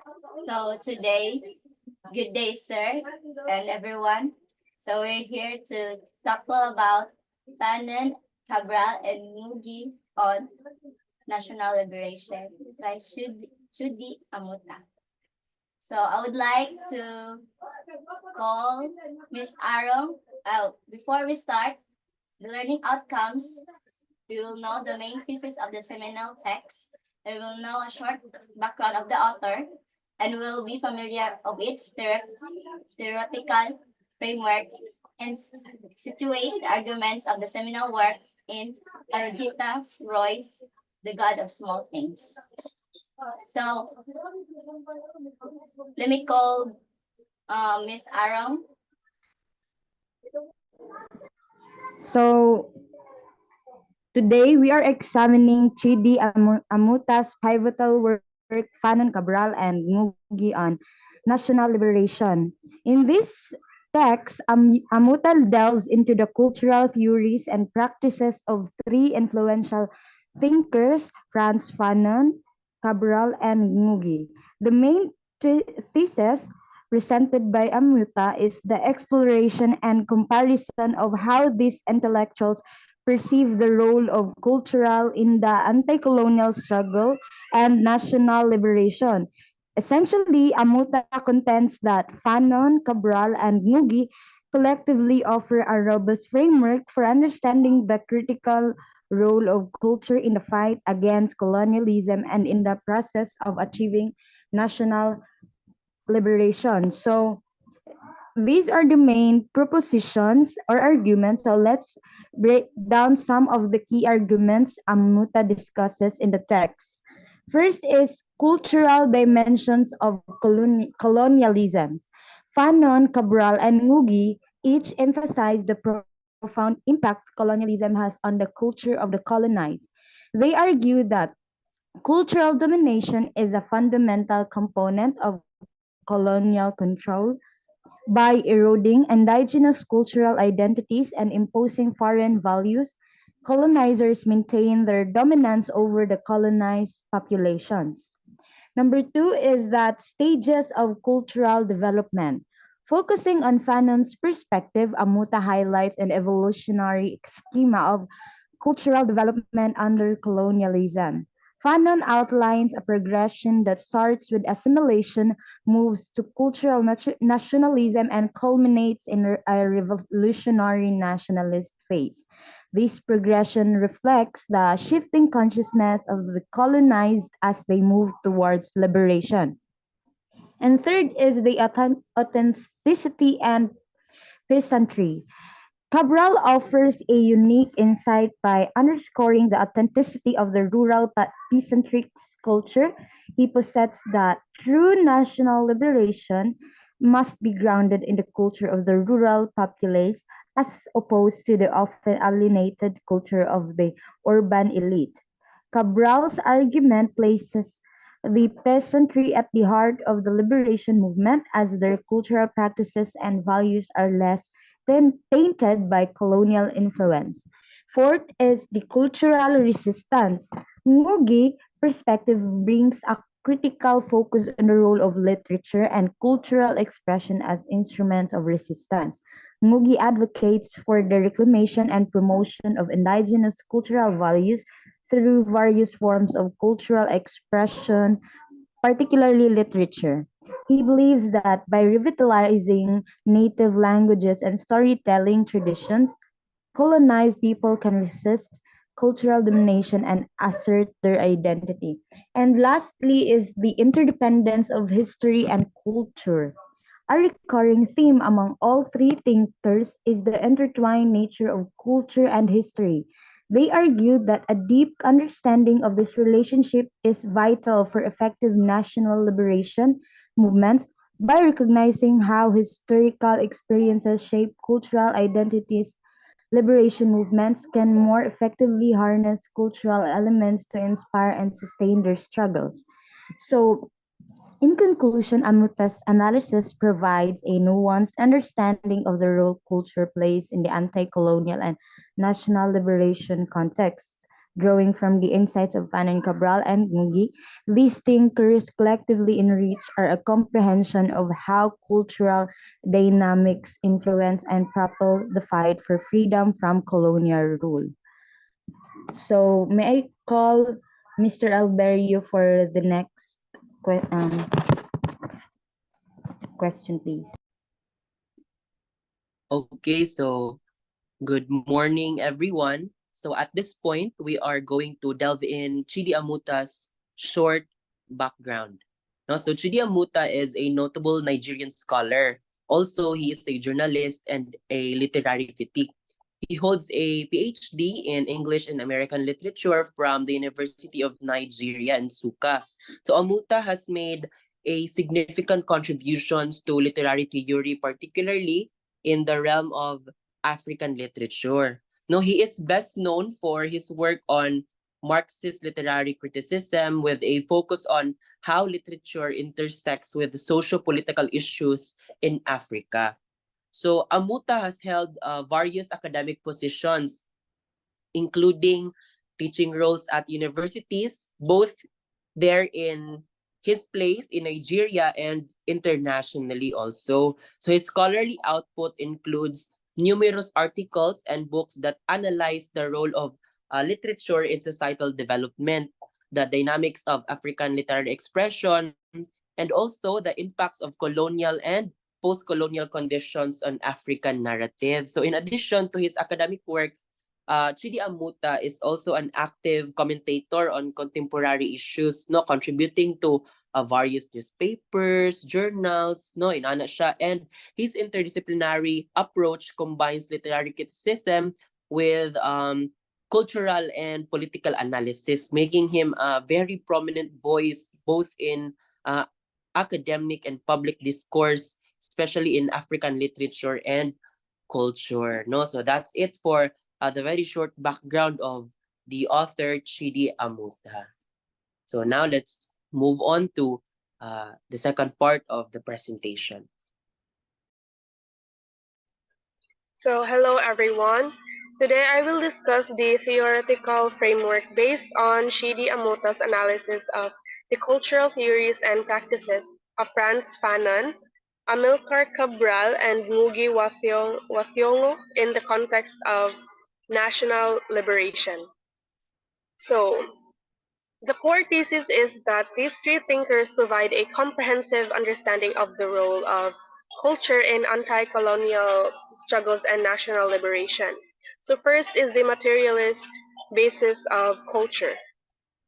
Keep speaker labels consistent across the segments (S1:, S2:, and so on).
S1: So today, good day, sir, and everyone. So we're here to talk about Tanan, Cabral, and Mugi on national liberation by Chudi Amuta. So I would like to call Miss Arong. Before we start, the learning outcomes, we will know the main thesis of the seminal text, and we will know a short background of the author, and we will be familiar of its theoretical framework and situate the arguments of the seminal works in Eruditas Roy's The God of Small Things. So let me call Miss Arong.
S2: So today we are examining Chidi Amuta's pivotal work Fanon Cabral and Mugi on national liberation. In this text, Amuta delves into the cultural theories and practices of three influential thinkers, Franz Fanon, Cabral, and Mugi. The main thesis presented by Amuta is the exploration and comparison of how these intellectuals perceive the role of cultural in the anti-colonial struggle and national liberation. Essentially, Amuta contends that Fanon, Cabral, and Mugi collectively offer a robust framework for understanding the critical role of culture in the fight against colonialism and in the process of achieving national liberation. So, these are the main propositions or arguments. So let's break down some of the key arguments Amuta discusses in the text. First is cultural dimensions of colonialism. Fanon, Cabral, and Mugi each emphasize the profound impact colonialism has on the culture of the colonized. They argue that cultural domination is a fundamental component of colonial control by eroding indigenous cultural identities and imposing foreign values, colonizers maintain their dominance over the colonized populations. Number two is that stages of cultural development. Focusing on Fanon's perspective, Amuta highlights an evolutionary schema of cultural development under colonialism. Fanon outlines a progression that starts with assimilation, moves to cultural nationalism, and culminates in a revolutionary nationalist phase. This progression reflects the shifting consciousness of the colonized as they move towards liberation. And third is the authenticity and peasantry. Cabral offers a unique insight by underscoring the authenticity of the rural peasantry culture. He posits that true national liberation must be grounded in the culture of the rural populace as opposed to the often alienated culture of the urban elite. Cabral's argument places the peasantry at the heart of the liberation movement as their cultural practices and values are less then tainted by colonial influence. Fourth is the cultural resistance. Mugi perspective brings a critical focus on the role of literature and cultural expression as instruments of resistance. Mugi advocates for the reclamation and promotion of indigenous cultural values through various forms of cultural expression, particularly literature. He believes that by revitalizing native languages and storytelling traditions, colonized people can resist cultural domination and assert their identity. And lastly is the interdependence of history and culture. A recurring theme among all three thinkers is the intertwined nature of culture and history. They argued that a deep understanding of this relationship is vital for effective national liberation movements by recognizing how historical experiences shape cultural identities. Liberation movements can more effectively harness cultural elements to inspire and sustain their struggles. So, in conclusion, Amuta's analysis provides a nuanced understanding of the role culture plays in the anti colonial and national liberation contexts. drawing from the insights of Fanon Cabral and Mugi. These thinkers collectively enrich our comprehension of how cultural dynamics influence and propel the fight for freedom from colonial rule. So, may I call Mr. Alberio for the next question, please?
S3: Okay, so good morning, everyone. So at this point, we are going to delve in Chidi Amuta's short background. No, so Chidi Amuta is a notable Nigerian scholar. Also, he is a journalist and a literary critic. He holds a PhD in English and American literature from the University of Nigeria in Suka. So Amuta has made a significant contributions to literary theory, particularly in the realm of African literature. No, he is best known for his work on Marxist literary criticism with a focus on how literature intersects with the socio-political issues in Africa. So Amuta has held various academic positions, including teaching roles at universities, both there in his place in Nigeria and internationally also. So his scholarly output includes numerous articles and books that analyze the role of literature in societal development, the dynamics of African literary expression, and also the impacts of colonial and post-colonial conditions on African narrative. So in addition to his academic work, Chidi Amuta is also an active commentator on contemporary issues, no, contributing to various newspapers, journals, no, inana siya. And his interdisciplinary approach combines literary criticism with cultural and political analysis, making him a very prominent voice both in uh, academic and public discourse, especially in African literature and culture. No, so that's it for the very short background of the author Chidi Amuta. So now let's move on to the second part of the presentation.
S4: So, hello everyone. Today I will discuss the theoretical framework based on Shidi Amota's analysis of the cultural theories and practices of Frantz Fanon, Amilcar Cabral, and Ngugi wa Thiong'o in the context of national liberation. So, the core thesis is that these three thinkers provide a comprehensive understanding of the role of culture in anti-colonial struggles and national liberation. So first is the materialist basis of culture.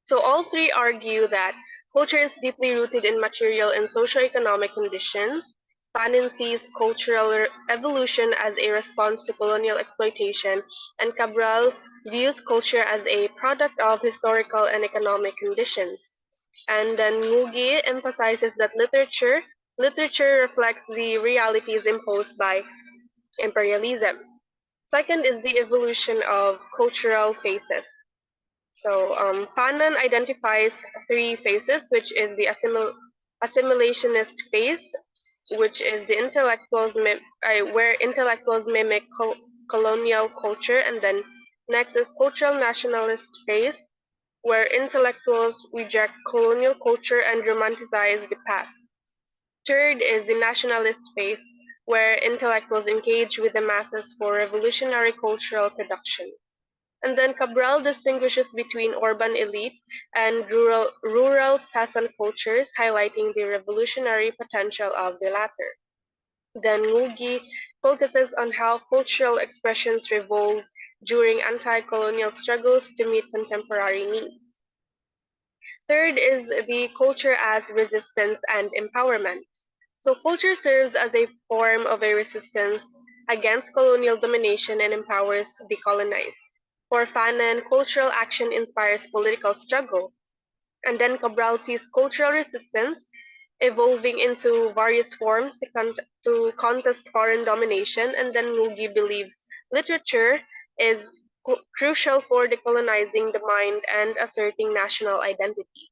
S4: So all three argue that culture is deeply rooted in material and socioeconomic conditions. Fanon sees cultural evolution as a response to colonial exploitation, and Cabral views culture as a product of historical and economic conditions. And then Ngugi emphasizes that literature reflects the realities imposed by imperialism. Second is the evolution of cultural phases. So Fanon identifies three phases, which is the assimilationist phase, which is the where intellectuals mimic colonial culture, and then next is cultural nationalist phase, where intellectuals reject colonial culture and romanticize the past. Third is the nationalist phase, where intellectuals engage with the masses for revolutionary cultural production. And then Cabral distinguishes between urban elite and rural peasant cultures, highlighting the revolutionary potential of the latter. Then Ngugi focuses on how cultural expressions revolve during anti-colonial struggles to meet contemporary needs. Third is the culture as resistance and empowerment. So culture serves as a form of a resistance against colonial domination and empowers the colonized. For Fanon, cultural action inspires political struggle, and then Cabral sees cultural resistance evolving into various forms to contest foreign domination, and then Ngugi believes literature is crucial for decolonizing the mind and asserting national identity.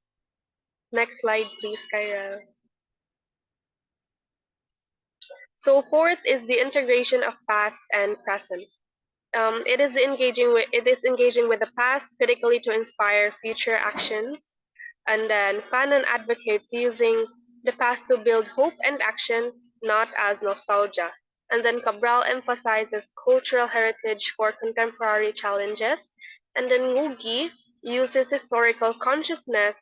S4: Next slide, please, Kyra. So fourth is the integration of past and present. it is engaging with the past critically to inspire future actions. And then Fanon advocates using the past to build hope and action, not as nostalgia. And then Cabral emphasizes cultural heritage for contemporary challenges. And then Ngugi uses historical consciousness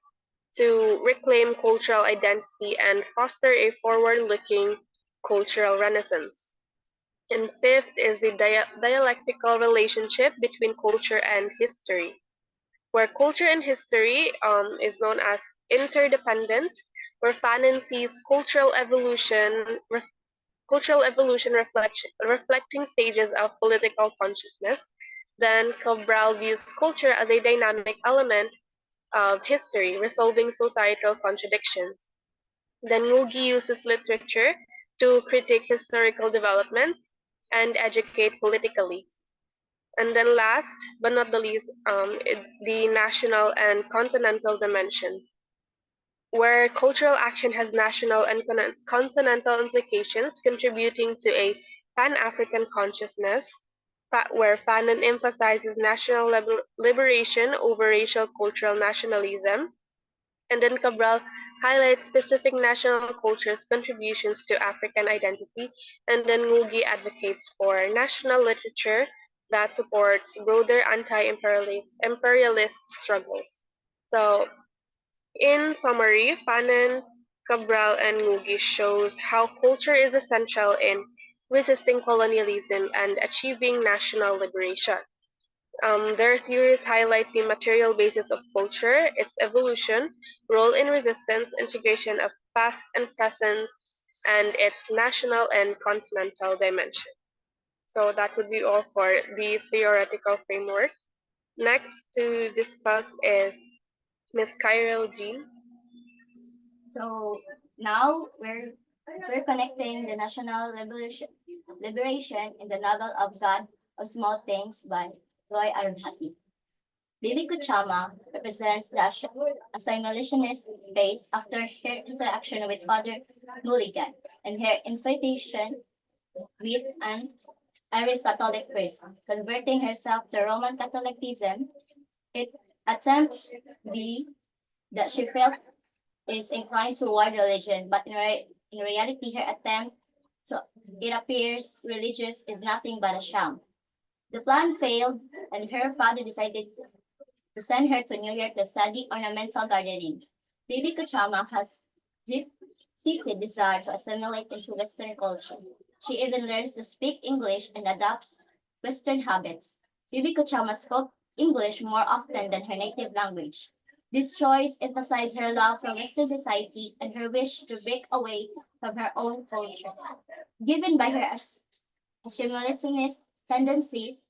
S4: to reclaim cultural identity and foster a forward-looking cultural renaissance. And fifth is the dialectical relationship between culture and history, where culture and history is known as interdependent, where Fanon sees cultural evolution reflecting stages of political consciousness. Then Cabral views culture as a dynamic element of history, resolving societal contradictions. Then Ngugi uses literature to critique historical developments and educate politically. And then last but not the least, the national and continental dimensions, where cultural action has national and continental implications, contributing to a Pan-African consciousness, where Fanon emphasizes national liberation over racial cultural nationalism, and then Cabral highlights specific national cultures' contributions to African identity, and then Ngugi advocates for national literature that supports broader anti-imperialist struggles. So, in summary, Fanon, Cabral, and Ngugi shows how culture is essential in resisting colonialism and achieving national liberation. Their theories highlight the material basis of culture, its evolution, role in resistance, integration of past and present, and its national and continental dimension. So that would be all for the theoretical framework. Next to discuss is Ms. Kyril Jean.
S1: So now we're connecting the national liberation in the novel of God of Small Things by Roy Arundhati. Bibi Kuchama represents the assimilationist phase after her interaction with Father Mulligan and her invitation with an Irish Catholic priest, converting herself to Roman Catholicism. It attempts be that she felt is inclined toward religion, but in reality, her attempt to it appears religious is nothing but a sham. The plan failed, and her father decided to send her to New York to study ornamental gardening. Bibi Kuchama has deep-seated desire to assimilate into Western culture. She even learns to speak English and adopts Western habits. Bibi Kuchama spoke English more often than her native language. This choice emphasized her love for Western society and her wish to break away from her own culture. Given by her assimilationist tendencies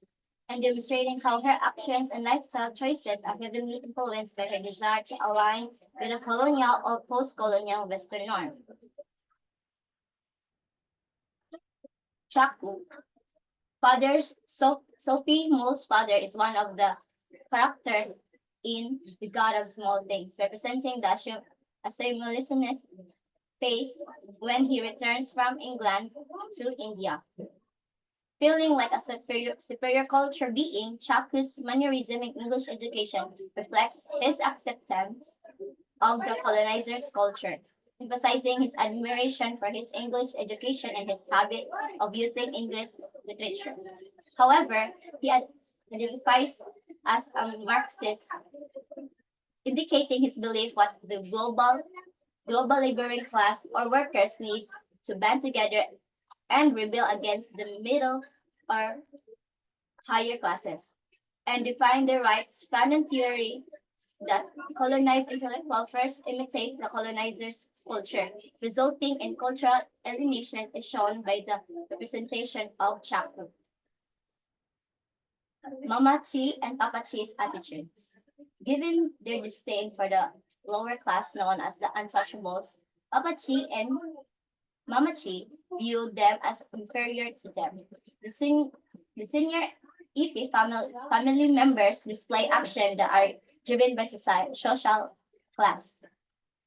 S1: and demonstrating how her actions and lifestyle choices are heavily influenced by her desire to align with a colonial or post-colonial Western norm. Chaku, Sophie Mull's father is one of the characters in The God of Small Things, representing the assimilationist phase when he returns from England to India. Feeling like a superior culture being, Chaku's mannerism in English education reflects his acceptance of the colonizer's culture, emphasizing his admiration for his English education and his habit of using English literature. However, he identifies as a Marxist, indicating his belief what the global laboring class or workers need to band together and rebel against the middle or higher classes, and define their rights. Fanon theory that colonized intellectuals first imitate the colonizer's culture, resulting in cultural alienation is shown by the representation of Chaku. Mama Chi and Papa Chi's attitudes. Given their disdain for the lower class known as the untouchables, Papa Chi and Mama Chi viewed them as inferior to them. The senior Ipi family members display action that are driven by social class.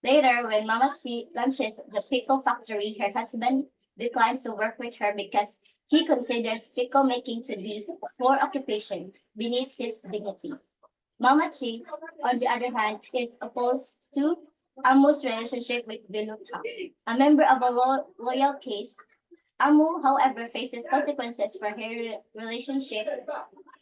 S1: Later, when Mama Chi launches the pickle factory, her husband declines to work with her because He considers pickle making to be a poor occupation beneath his dignity. Mama Chi, on the other hand, is opposed to Amu's relationship with Viluta, a member of a royal case. Amu, however, faces consequences for her relationship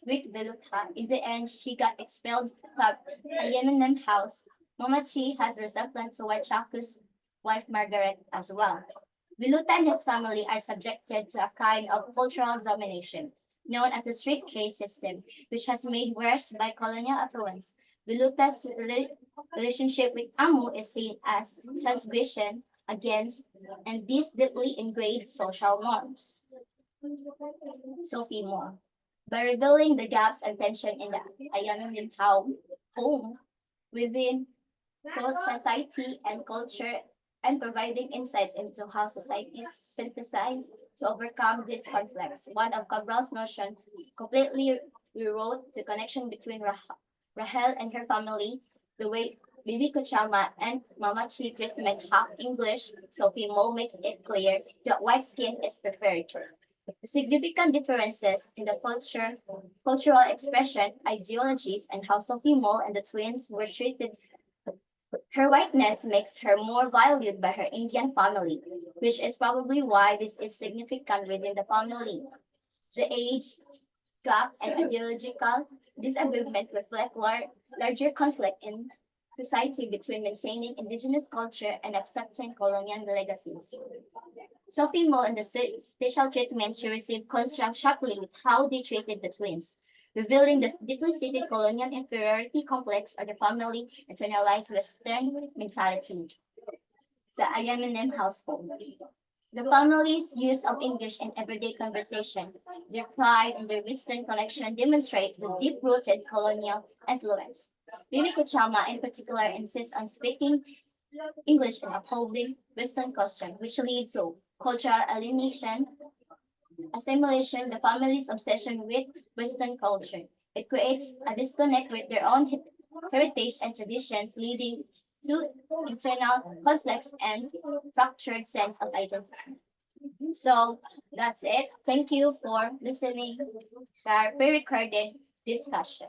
S1: with Viluta. In the end, she got expelled from a Yemenem house. Mama Chi has resentment toward Chaku's wife Margaret as well. Viluta and his family are subjected to a kind of cultural domination, known as the strict caste system, which has made worse by colonial affluence. Viluta's relationship with Amu is seen as transgression against and these deeply ingrained social norms. Sophie Moore. By revealing the gaps and tension in the Ayamin home within society and culture and providing insights into how societies synthesize to overcome these conflicts. One of Cabral's notion completely rewrote the connection between Rahel and her family, the way Bibi Kuchama and Mama Chi treatment half English, Sophie Mo makes it clear that white skin is preferred. The significant differences in the cultural expression, ideologies, and how Sophie Mo and the twins were treated. Her whiteness makes her more valued by her Indian family, which is probably why this is significant within the family. The age gap and ideological disagreement reflect larger conflict in society between maintaining indigenous culture and accepting colonial legacies. Sophie Mo and the special treatment she received contrast sharply with how they treated the twins, revealing the deeply seated colonial inferiority complex of the family internalized Western mentality. The Ayamanim household. The family's use of English in everyday conversation, their pride and their Western connection demonstrate the deep-rooted colonial influence. Bibi Kuchama in particular insists on speaking English and upholding Western custom, which leads to cultural alienation, assimilation, the family's obsession with Western culture. It creates a disconnect with their own heritage and traditions, leading to internal conflicts and fractured sense of identity. So that's it. Thank you for listening to our pre-recorded discussion.